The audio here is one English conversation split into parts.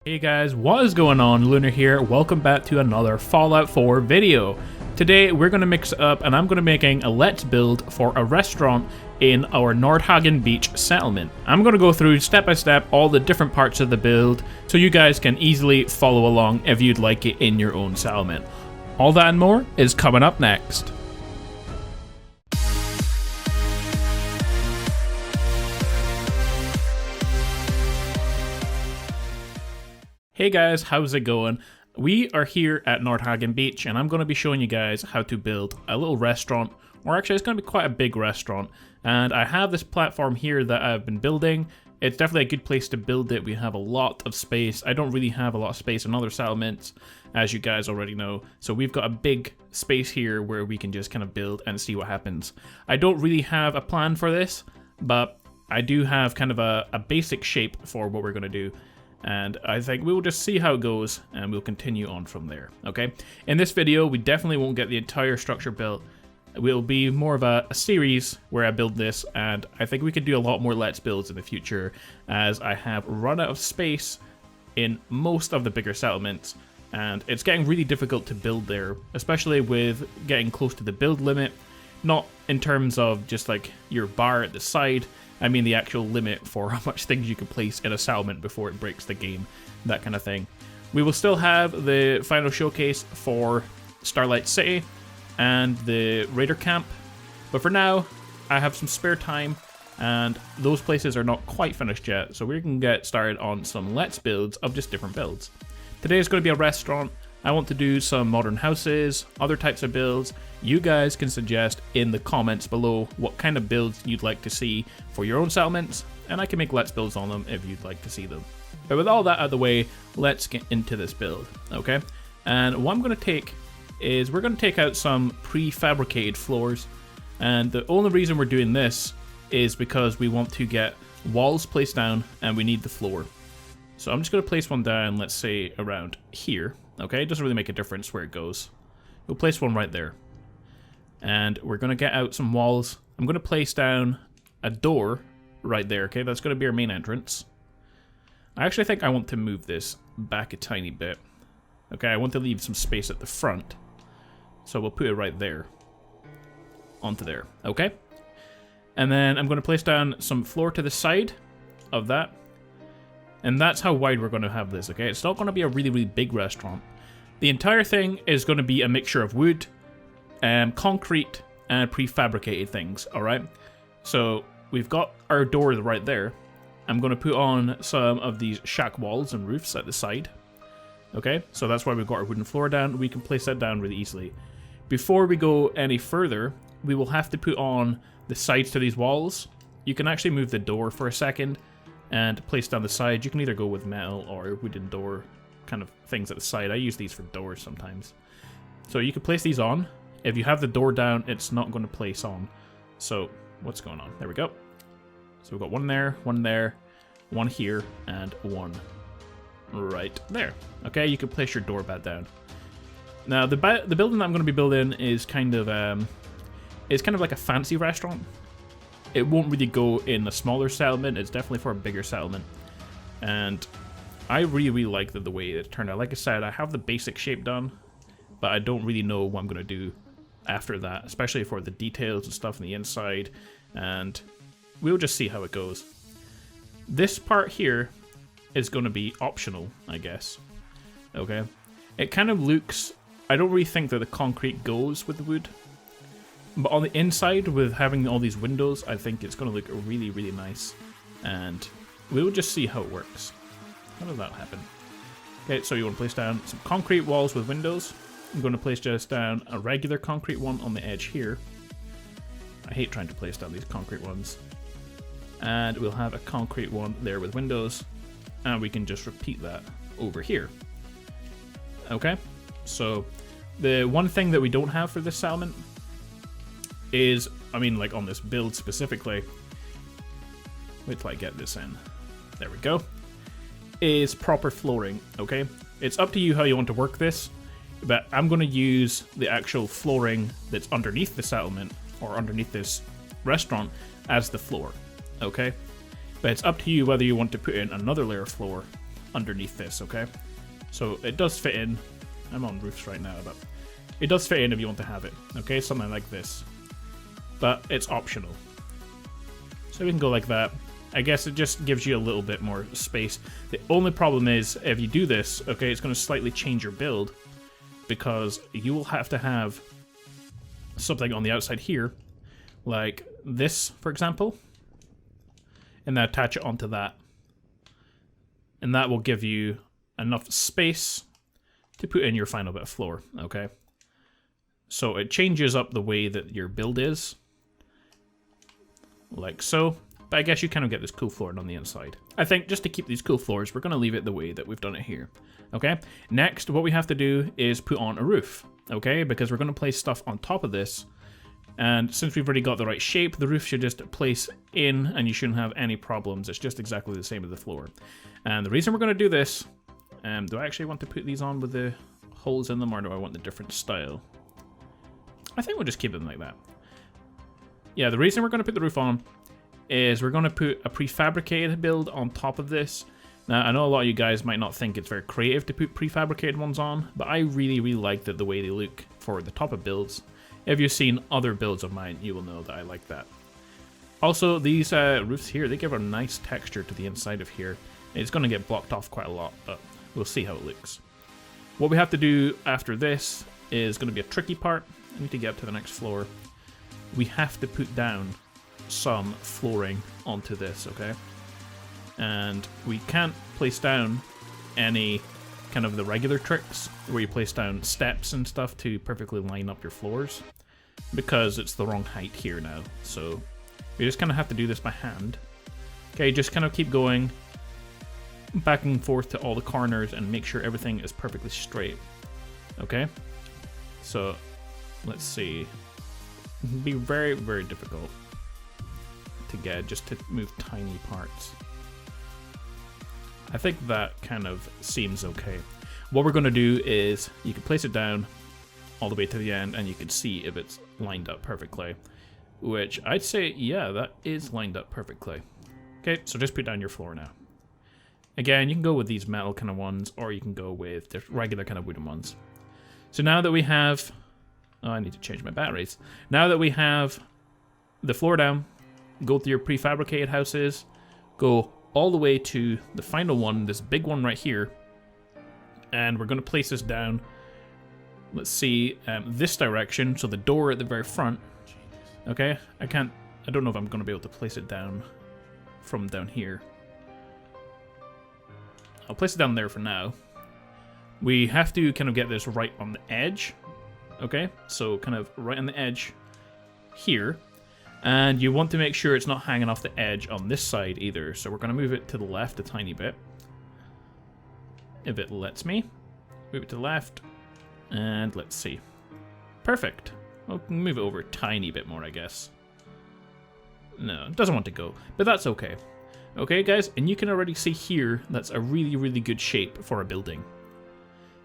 Hey guys, what is going on? Lunar here. Welcome back to another Fallout 4 video. Today we're going to mix it up and I'm going to be making a let's build for a restaurant in our Nordhagen Beach settlement. I'm going to go through step by step all the different parts of the build so you guys can easily follow along if you'd like it in your own settlement. All that and more is coming up next. Hey guys, how's it going? We are here at Nordhagen Beach and I'm going to be showing you guys how to build a little restaurant, or actually it's going to be quite a big restaurant. And I have this platform here that I've been building. It's definitely a good place to build it. We have a lot of space. I don't really have a lot of space in other settlements, as you guys already know. So we've got a big space here where we can just kind of build and see what happens. I don't really have a plan for this, but I do have kind of a basic shape for what we're going to do. And I think we'll just see how it goes and we'll continue on from there, okay? In this video, we definitely won't get the entire structure built. It will be more of a series where I build this, and I think we could do a lot more let's builds in the future as I have run out of space in most of the bigger settlements, and it's getting really difficult to build there, especially with getting close to the build limit. Not in terms of just like your bar at the side, I mean the actual limit for how much things you can place in a settlement before it breaks the game, that kind of thing. We will still have the final showcase for Starlight City and the Raider Camp, but for now, I have some spare time and those places are not quite finished yet, so we can get started on some let's builds of just different builds. Today is going to be a restaurant. I want to do some modern houses, other types of builds. You guys can suggest in the comments below what kind of builds you'd like to see for your own settlements, and I can make let's builds on them if you'd like to see them. But with all that out of the way, let's get into this build, okay? And what I'm going to take is we're going to take out some prefabricated floors, and the only reason we're doing this is because we want to get walls placed down and we need the floor. So I'm just going to place one down, let's say around here. Okay, it doesn't really make a difference where it goes. We'll place one right there. And we're going to get out some walls. I'm going to place down a door right there, okay? That's going to be our main entrance. I actually think I want to move this back a tiny bit. Okay, I want to leave some space at the front. So we'll put it right there. Onto there, okay? And then I'm going to place down some floor to the side of that. And that's how wide we're going to have this, okay? It's not going to be a really, really big restaurant. The entire thing is going to be a mixture of wood, concrete, and prefabricated things, alright? So, we've got our door right there. I'm going to put on some of these shack walls and roofs at the side. Okay, so that's why we've got our wooden floor down. We can place that down really easily. Before we go any further, we will have to put on the sides to these walls. You can actually move the door for a second and place down the side. You can either go with metal or wooden door kind of things at the side. I use these for doors sometimes. So you can place these on. If you have the door down, it's not going to place on. So what's going on? There we go. So we've got one there, one here, and one right there. Okay, you can place your door back down. Now the building that I'm going to be building is kind of like a fancy restaurant. It won't really go in a smaller settlement. It's definitely for a bigger settlement. And I really, really like the way it turned out. Like I said, I have the basic shape done, but I don't really know what I'm going to do after that, especially for the details and stuff on the inside. And we'll just see how it goes. This part here is going to be optional, I guess. Okay. It kind of looks... I don't really think that the concrete goes with the wood. But on the inside, with having all these windows, I think it's going to look really, really nice. And we'll just see how it works. How does that happen? Okay, so you want to place down some concrete walls with windows. I'm going to place just down a regular concrete one on the edge here. I hate trying to place down these concrete ones. And we'll have a concrete one there with windows. And we can just repeat that over here. Okay, so the one thing that we don't have for this settlement is, I mean, like on this build specifically, wait till I get this in, there we go, is proper flooring, okay? It's up to you how you want to work this, but I'm going to use the actual flooring that's underneath the settlement, or underneath this restaurant, as the floor, okay? But it's up to you whether you want to put in another layer of floor, underneath this, okay? So it does fit in. I'm on roofs right now, but it does fit in if you want to have it, okay? Something like this. But it's optional. So we can go like that. I guess it just gives you a little bit more space. The only problem is, if you do this, okay, it's going to slightly change your build, because you will have to have something on the outside here, like this, for example, and then attach it onto that. And that will give you enough space to put in your final bit of floor, okay? So it changes up the way that your build is, like so. But I guess you kind of get this cool floor on the inside. I think just to keep these cool floors, we're going to leave it the way that we've done it here, okay? Next, what we have to do is put on a roof, okay? Because we're going to place stuff on top of this. And since we've already got the right shape, the roof should just place in and you shouldn't have any problems. It's just exactly the same as the floor. And the reason we're going to do this, do I actually want to put these on with the holes in them, or do I want the different style? I think we'll just keep them like that. Yeah, the reason we're going to put the roof on is we're going to put a prefabricated build on top of this. Now, I know a lot of you guys might not think it's very creative to put prefabricated ones on, but I really, really like the way they look for the top of builds. If you've seen other builds of mine, you will know that I like that. Also, these roofs here, they give a nice texture to the inside of here. It's going to get blocked off quite a lot, but we'll see how it looks. What we have to do after this is going to be a tricky part. I need to get up to the next floor. We have to put down some flooring onto this, okay? And we can't place down any kind of the regular tricks where you place down steps and stuff to perfectly line up your floors, because it's the wrong height here now. So we just kind of have to do this by hand. Okay, just kind of keep going back and forth to all the corners and make sure everything is perfectly straight. Okay, so let's see. It'd be very, very difficult to get, just to move tiny parts. I think that kind of seems okay. What we're going to do is you can place it down all the way to the end and you can see if it's lined up perfectly, which I'd say, yeah, that is lined up perfectly. Okay, so just put down your floor now. Again, you can go with these metal kind of ones, or you can go with the regular kind of wooden ones. So now that we have, oh, I need to change my batteries. Now that we have the floor down, go to your prefabricated houses, go all the way to the final one, this big one right here, and we're going to place this down, let's see, this direction, so the door at the very front. Okay, I don't know if I'm going to be able to place it down from down here. I'll place it down there for now. We have to kind of get this right on the edge, okay, so kind of right on the edge here. And you want to make sure it's not hanging off the edge on this side either. So we're going to move it to the left a tiny bit. If it lets me. Move it to the left. And let's see. Perfect. We'll move it over a tiny bit more, I guess. No, it doesn't want to go. But that's okay. Okay, guys. And you can already see here, that's a really, really good shape for a building.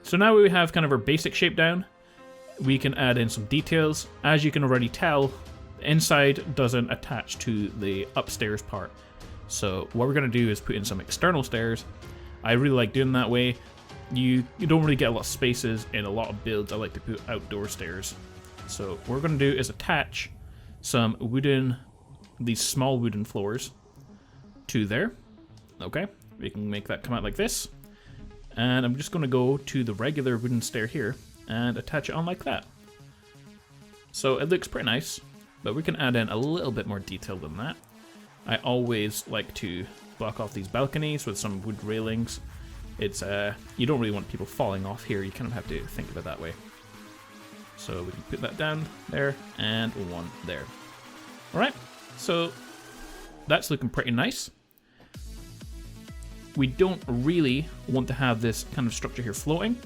So now we have kind of our basic shape down. We can add in some details. As you can already tell, inside doesn't attach to the upstairs part. So what we're going to do is put in some external stairs. I really like doing that way. You don't really get a lot of spaces in a lot of builds. I like to put outdoor stairs. So what we're going to do is attach some wooden, these small wooden floors to there. Okay, we can make that come out like this. And I'm just going to go to the regular wooden stair here and attach it on like that. So it looks pretty nice. But we can add in a little bit more detail than that. I always like to block off these balconies with some wood railings. It's you don't really want people falling off here. You kind of have to think of it that way. So we can put that down there and one there. All right, so that's looking pretty nice. We don't really want to have this kind of structure here floating.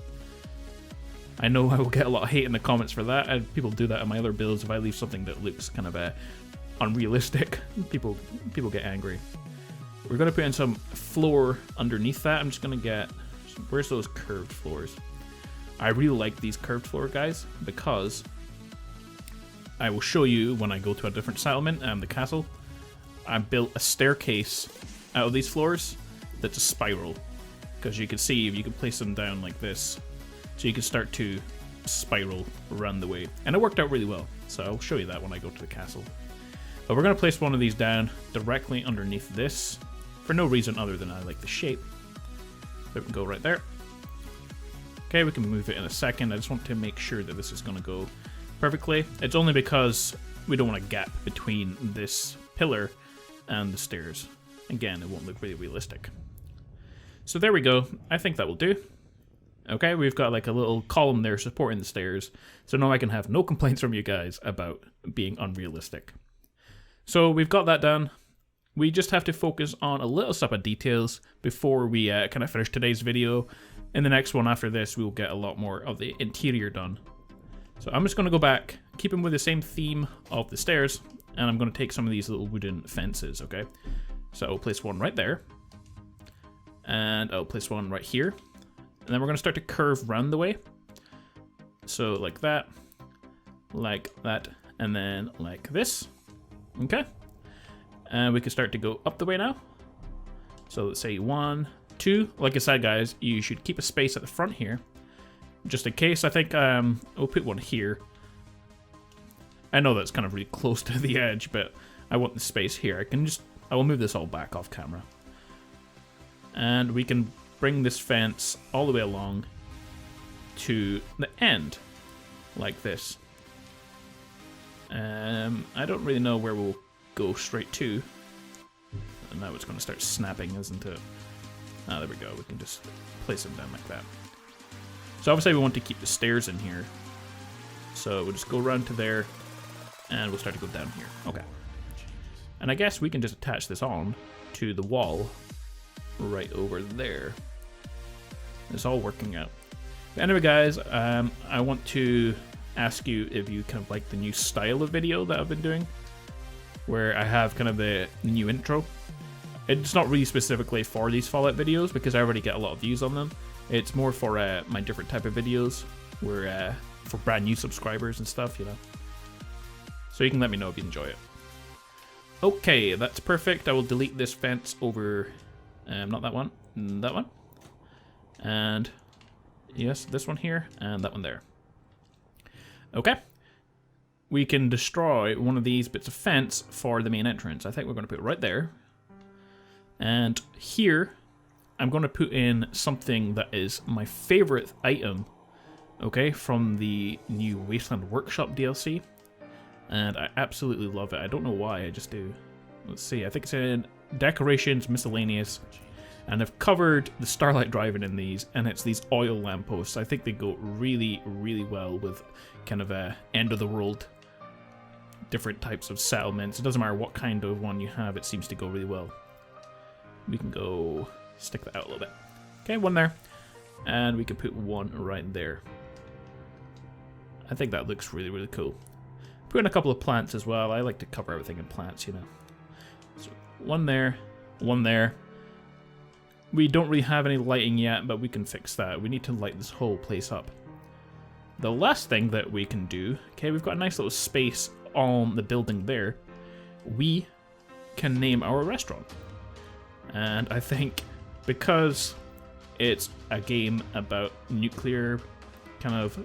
I know I will get a lot of hate in the comments for that, and people do that in my other builds. If I leave something that looks kind of unrealistic, people get angry. We're going to put in some floor underneath that. I'm just going to get, where's those curved floors? I really like these curved floor guys, because I will show you when I go to a different settlement, the castle. I built a staircase out of these floors that's a spiral. because you can see you can place them down like this, so you can start to spiral around the way, and it worked out really well. So I'll show you that when I go to the castle. But we're going to place one of these down directly underneath this for no reason other than I like the shape. So we can go right there. Okay, we can move it in a second. I just want to make sure that this is going to go perfectly. It's only because we don't want a gap between this pillar and the stairs. Again, it won't look really realistic. So there we go. I think that will do. Okay, we've got like a little column there supporting the stairs, so now I can have no complaints from you guys about being unrealistic. So we've got that done. We just have to focus on a little stuff of details before we kind of finish today's video. In the next one after this, we'll get a lot more of the interior done. So I'm just going to go back, keeping with the same theme of the stairs, and I'm going to take some of these little wooden fences, okay? So I'll place one right there, and I'll place one right here, and then we're going to start to curve round the way. So like that, and then like this, okay? And we can start to go up the way now. So let's say 1, 2. Like I said, guys, you should keep a space at the front here, just in case. I think we'll put one here. I know that's kind of really close to the edge, but I want the space here. I will move this all back off camera. And we can bring this fence all the way along to the end, like this. I don't really know where we'll go straight to. And now it's going to start snapping, isn't it? Ah, there we go. We can just place them down like that. So obviously we want to keep the stairs in here. So we'll just go around to there, and we'll start to go down here. Okay. And I guess we can just attach this on to the wall right over there. It's all working out. But anyway, guys, I want to ask you if you kind of like the new style of video that I've been doing, where I have kind of the new intro. It's not really specifically for these Fallout videos because I already get a lot of views on them. It's more for my different type of videos, where for brand new subscribers and stuff, you know. So you can let me know if you enjoy it. Okay, that's perfect. I will delete this fence over, not that one, that one. And yes, this one here, and that one there. Okay. We can destroy one of these bits of fence for the main entrance. I think we're going to put it right there. And here, I'm going to put in something that is my favorite item, okay, from the new Wasteland Workshop DLC. And I absolutely love it. I don't know why, I just do. Let's see, I think it's in Decorations, Miscellaneous. And I've covered the Starlight Driving in these, and it's these oil lampposts. I think they go really, really well with kind of a end of the world, different types of settlements. It doesn't matter what kind of one you have, it seems to go really well. We can go stick that out a little bit. Okay, one there. And we can put one right there. I think that looks really, really cool. Put in a couple of plants as well. I like to cover everything in plants, you know. So one there, one there. We don't really have any lighting yet, but we can fix that. We need to light this whole place up. The last thing that we can do, okay, we've got a nice little space on the building there. We can name our restaurant. And I think because it's a game about nuclear, kind of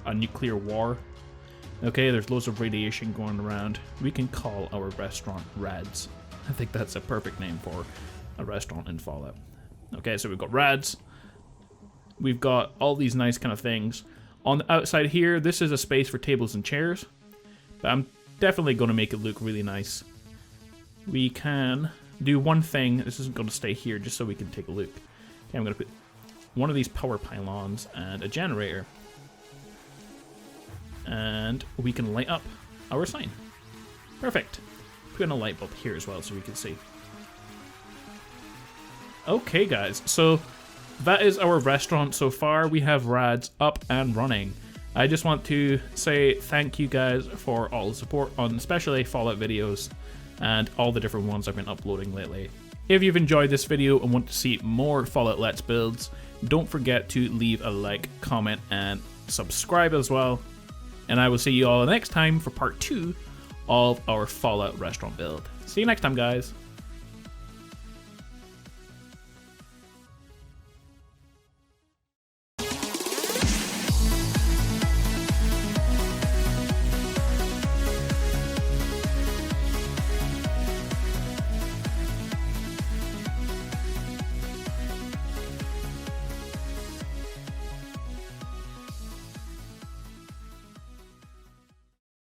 a nuclear war, okay, there's loads of radiation going around, we can call our restaurant Rads. I think that's a perfect name for a restaurant in Fallout. Okay, so we've got Rads. We've got all these nice kind of things. On the outside here, this is a space for tables and chairs. But I'm definitely going to make it look really nice. We can do one thing. This isn't going to stay here, just so we can take a look. Okay, I'm going to put one of these power pylons and a generator. And we can light up our sign. Perfect. Put in a light bulb here as well so we can see. Okay, guys, so that is our restaurant so far. We have Rads up and running. I just want to say thank you guys for all the support on especially Fallout videos and all the different ones I've been uploading lately. If you've enjoyed this video and want to see more Fallout Let's Builds, don't forget to leave a like, comment, and subscribe as well. And I will see you all next time for part 2 of our Fallout restaurant build. See you next time, guys.